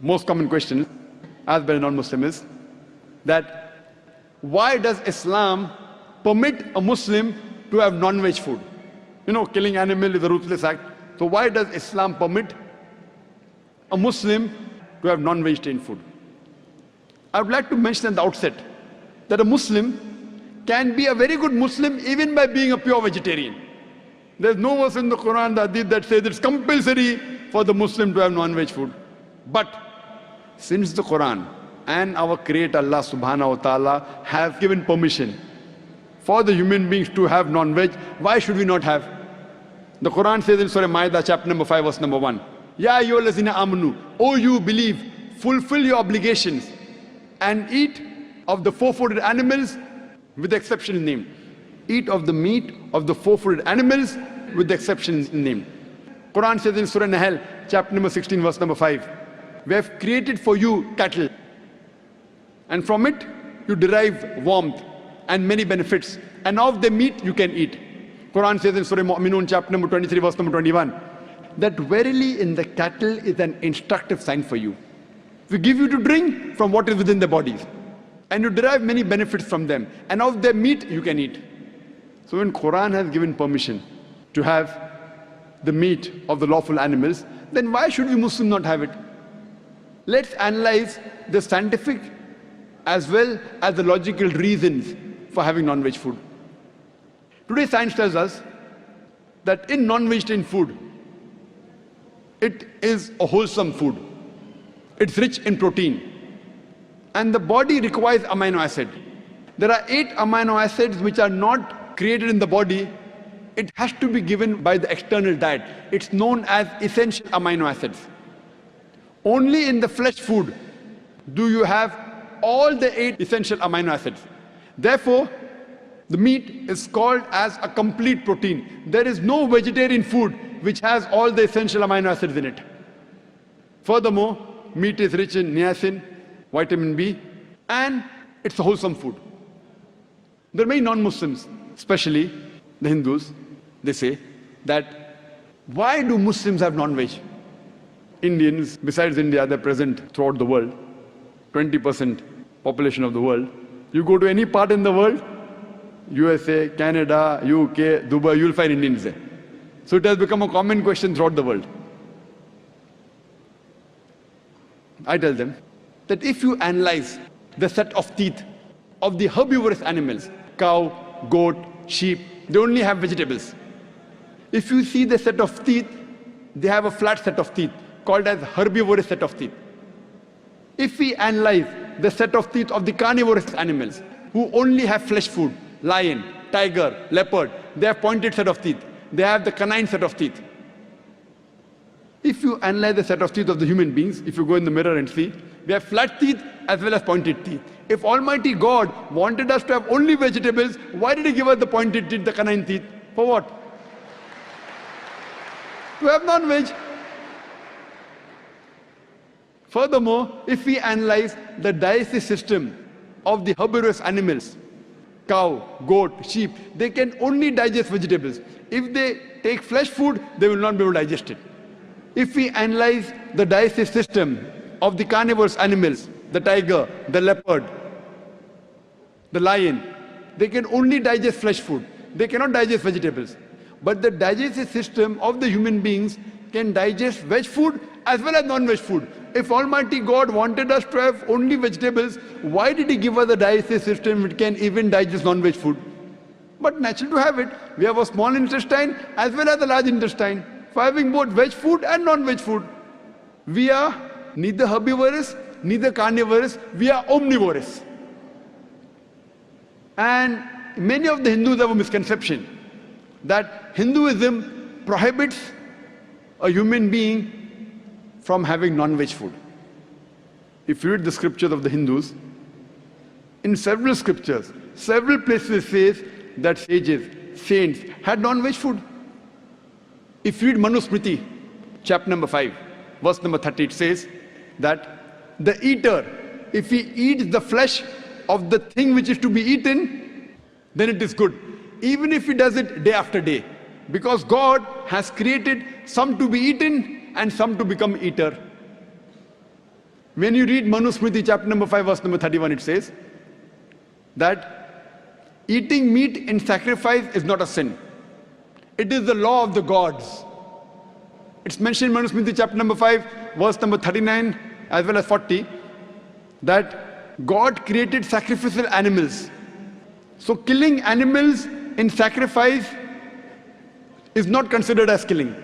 most common question asked by a non-Muslim is that why does Islam permit a Muslim to have non-veg food? You know, killing animal is a ruthless act. So why does Islam permit a Muslim to have non-vegetarian food? I would like to mention at the outset that a Muslim can be a very good Muslim even by being a pure vegetarian. There's no verse in the Quran, the Hadith that says it's compulsory for the Muslim to have non-veg food. But since the Quran and our Creator Allah subhanahu wa ta'ala have given permission for the human beings to have non-veg, why should we not have? The Quran says in Surah Ma'idah, chapter number 5, verse number 1, Ya ayyuhallazina amanu, O you believe, fulfill your obligations and eat of the four-footed animals with the exception named. Eat of the meat of the four-footed animals with the exception named. Quran says in Surah Nahl, chapter number 16, verse number 5, we have created for you cattle, and from it you derive warmth and many benefits, and of the meat you can eat. Quran says in Surah Mu'minun, chapter number 23, verse number 21, that verily in the cattle is an instructive sign for you. We give you to drink from what is within the bodies, and you derive many benefits from them, and of their meat you can eat. So when Quran has given permission to have the meat of the lawful animals, then why should we Muslims not have it? Let's analyze the scientific as well as the logical reasons for having non-veg food. Today science tells us that in non-vegetarian food, it is a wholesome food. It's rich in protein. And the body requires amino acid. There are 8 amino acids which are not created in the body. It has to be given by the external diet. It's known as essential amino acids. Only in the flesh food do you have all the 8 essential amino acids. Therefore, the meat is called as a complete protein. There is no vegetarian food which has all the essential amino acids in it. Furthermore, meat is rich in niacin, vitamin B, and it's a wholesome food. There are many non-Muslims, especially the Hindus, they say that why do Muslims have non-veg? Indians, besides India, they're present throughout the world, 20% population of the world. You go to any part in the world, USA, Canada, UK, Dubai, you'll find Indians there. So it has become a common question throughout the world. I tell them that if you analyze the set of teeth of the herbivorous animals, cow, goat, sheep, they only have vegetables. If you see the set of teeth, they have a flat set of teeth called as herbivorous set of teeth. If we analyze the set of teeth of the carnivorous animals who only have flesh food, lion, tiger, leopard, they have pointed set of teeth. They have the canine set of teeth. If you analyze the set of teeth of the human beings, if you go in the mirror and see, we have flat teeth as well as pointed teeth. If Almighty God wanted us to have only vegetables, why did He give us the pointed teeth, the canine teeth? For what? To have non-veg. Furthermore, if we analyze the digestive system of the herbivorous animals, cow, goat, sheep, they can only digest vegetables. If they take flesh food, they will not be able to digest it. If we analyze the digestive system of the carnivorous animals, the tiger, the leopard, the lion, they can only digest flesh food. They cannot digest vegetables. But the digestive system of the human beings can digest veg food as well as non-veg food. If Almighty God wanted us to have only vegetables, why did He give us a digestive system which can even digest non-veg food? But natural to have it. We have a small intestine as well as a large intestine, for having both veg food and non-veg food. We are neither herbivorous, neither carnivorous, we are omnivorous. And many of the Hindus have a misconception that Hinduism prohibits a human being from having non-veg food. If you read the scriptures of the Hindus, in several scriptures, several places it says that sages, saints had non-veg food. If you read Manusmriti, chapter number 5, verse number 30, it says that the eater, if he eats the flesh of the thing which is to be eaten, then it is good. Even if he does it day after day. Because God has created some to be eaten and some to become eater. When you read Manusmriti chapter number 5 verse number 31, it says that eating meat in sacrifice is not a sin. It is the law of the gods. It's mentioned in Manusmriti chapter number 5 verse number 39 as well as 40 that God created sacrificial animals. So killing animals in sacrifice is not considered as killing.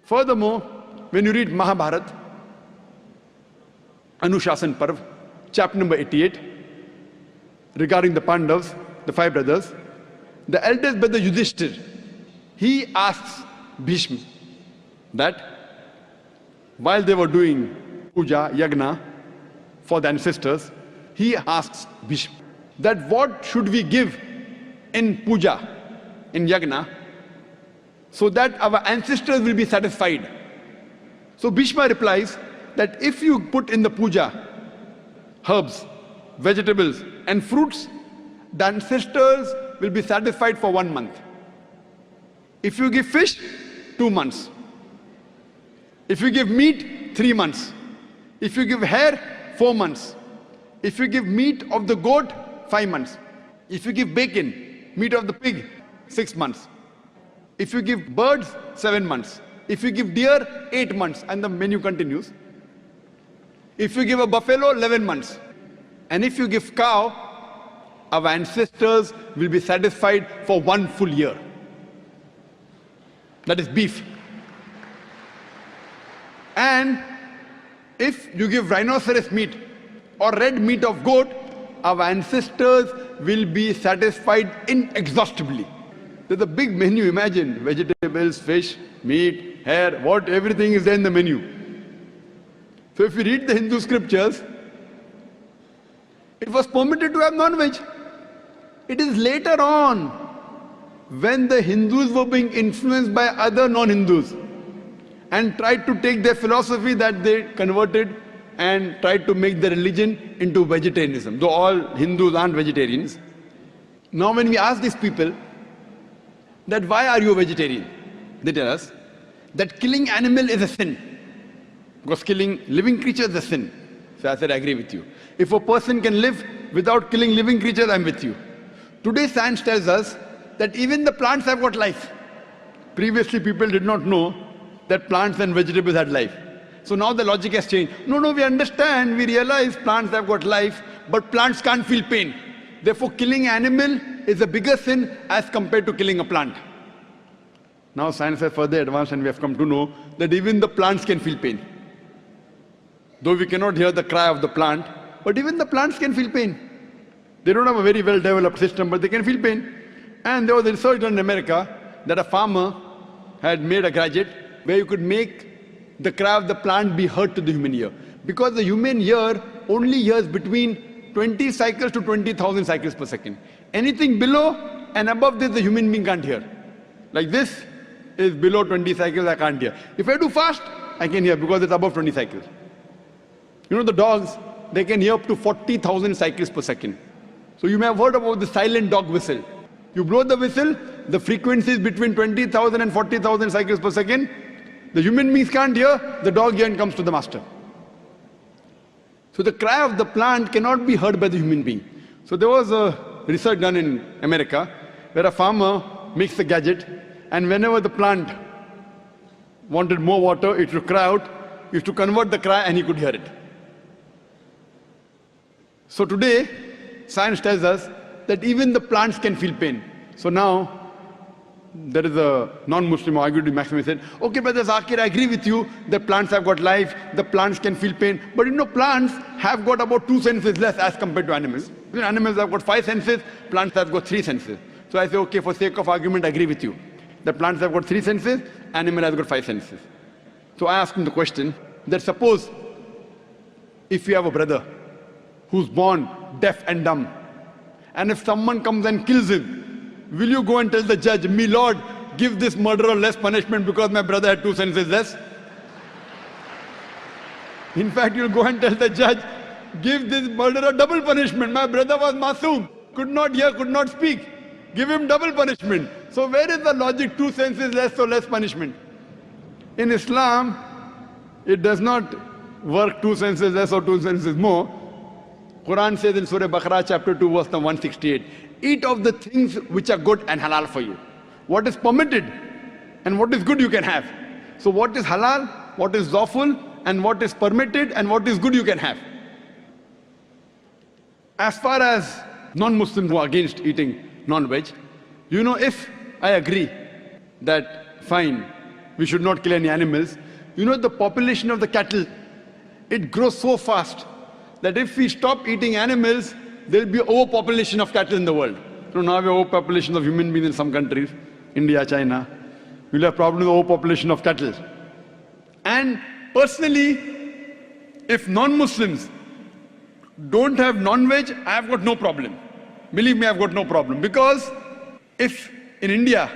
Furthermore, when you read Mahabharata, Anushasan Parv, chapter number 88, regarding the Pandavas, the 5 brothers, the eldest brother Yudhishthir, he asks Bhishma that while they were doing puja, yagna for the ancestors, he asks Bhishma that what should we give in puja, in yagna, so that our ancestors will be satisfied. So Bhishma replies that if you put in the puja herbs, vegetables and fruits, the ancestors will be satisfied for 1 month. If you give fish, 2 months. If you give meat, 3 months. If you give hair, 4 months. If you give meat of the goat, 5 months. If you give bacon, meat of the pig, 6 months. If you give birds, 7 months. If you give deer, 8 months. And the menu continues. If you give a buffalo, 11 months. And if you give cow, our ancestors will be satisfied for 1 full year. That is beef. And if you give rhinoceros meat or red meat of goat, our ancestors will be satisfied inexhaustibly. There's a big menu, imagine, vegetables, fish, meat, hair, everything is there in the menu. So if you read the Hindu scriptures, it was permitted to have non-veg. It is later on, when the Hindus were being influenced by other non-Hindus and tried to take their philosophy, that they converted and tried to make the religion into vegetarianism, though all Hindus aren't vegetarians. Now when we ask these people that why are you a vegetarian, they tell us that killing animal is a sin, because killing living creatures is a sin. So I said, I agree with you. If a person can live without killing living creatures, I'm with you. Today science tells us that even the plants have got life. Previously people did not know that plants and vegetables had life. So now the logic has changed. No, we understand, we realize plants have got life, but plants can't feel pain. Therefore killing animal is a bigger sin as compared to killing a plant. Now science has further advanced and we have come to know that even the plants can feel pain. Though we cannot hear the cry of the plant, but even the plants can feel pain. They don't have a very well developed system, but they can feel pain. And there was a research done in America that a farmer had made a gadget where you could make the cry of the plant be heard to the human ear. Because the human ear only hears between 20 cycles to 20,000 cycles per second. Anything below and above this, the human being can't hear. Like this is below 20 cycles, I can't hear. If I do fast, I can hear because it's above 20 cycles. You know the dogs, they can hear up to 40,000 cycles per second. So you may have heard about the silent dog whistle. You blow the whistle, the frequency is between 20,000 and 40,000 cycles per second. The human beings can't hear, the dog hears and comes to the master. So the cry of the plant cannot be heard by the human being. So there was a research done in America where a farmer makes a gadget, and whenever the plant wanted more water, it would cry out, he used to convert the cry and he could hear it. So today, science tells us that even the plants can feel pain. So now, there is a non-Muslim who argued with Maxim, he said, okay, Brother Zakir, I agree with you, the plants have got life, the plants can feel pain. But you know, plants have got about 2 senses less as compared to animals. Animals have got 5 senses, plants have got 3 senses. So I say, okay, for sake of argument, I agree with you. The plants have got 3 senses, animal has got 5 senses. So I asked him the question that suppose if you have a brother who's born deaf and dumb, and if someone comes and kills him, will you go and tell the judge, me Lord, give this murderer less punishment because my brother had 2 senses less? In fact, you'll go and tell the judge, give this murderer double punishment. My brother was masoom, could not hear, could not speak. Give him double punishment. So where is the logic, 2 senses less, so less punishment? In Islam, it does not work 2 senses less or 2 senses more. Quran says in Surah Baqarah chapter 2 verse number 168, eat of the things which are good and halal for you. What is permitted and what is good you can have. So what is halal, what is lawful, and what is permitted and what is good you can have. As far as non-Muslims who are against eating non-veg, if I agree that fine, we should not kill any animals, the population of the cattle, it grows so fast that if we stop eating animals, there will be overpopulation of cattle in the world. Now we have overpopulation of human beings in some countries, India, China. We'll have problem with overpopulation of cattle. And personally, if non-Muslims don't have non-veg, I've got no problem. Believe me, I've got no problem. Because if in India,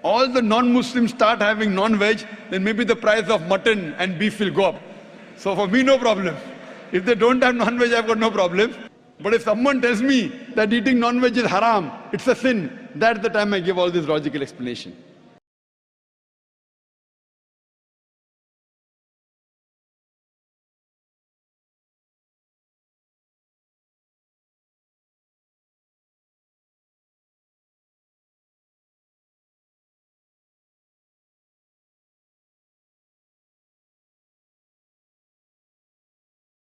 all the non-Muslims start having non-veg, then maybe the price of mutton and beef will go up. So for me, no problem. If they don't have non-veg, I've got no problem. But if someone tells me that eating non-veg is haram, it's a sin, that's the time I give all this logical explanation.